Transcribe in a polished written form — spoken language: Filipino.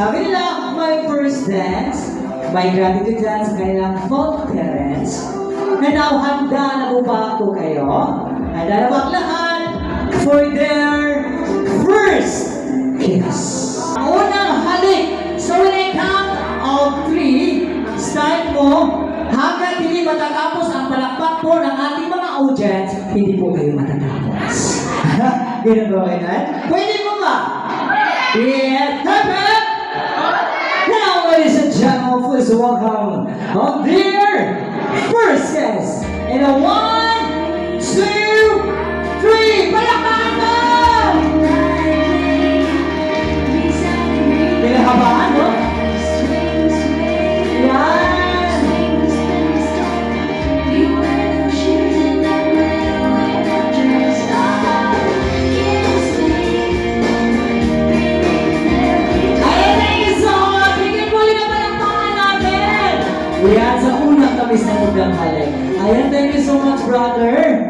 Sabi nila, my first dance, my gratitude dance sa kanilang both parents. Na now, handa na po ba po kayo? Handa na ba ang lahat for their first kiss? Unang halik. So when I count of 3, start mo, hanggang hindi matatapos ang palakpak po ng ating mga audience, hindi po kayo matatapos. Ganun ba kayo na? Pwede mo ba? Yes, perfect! Now, ladies and gentlemen, please welcome on their first guest. In a 1, 2, 3, palakpakan mo! Kinahabaan mo? Yan! Yan, sa unang tamis na mugang halik. Ayan, thank you so much, brother.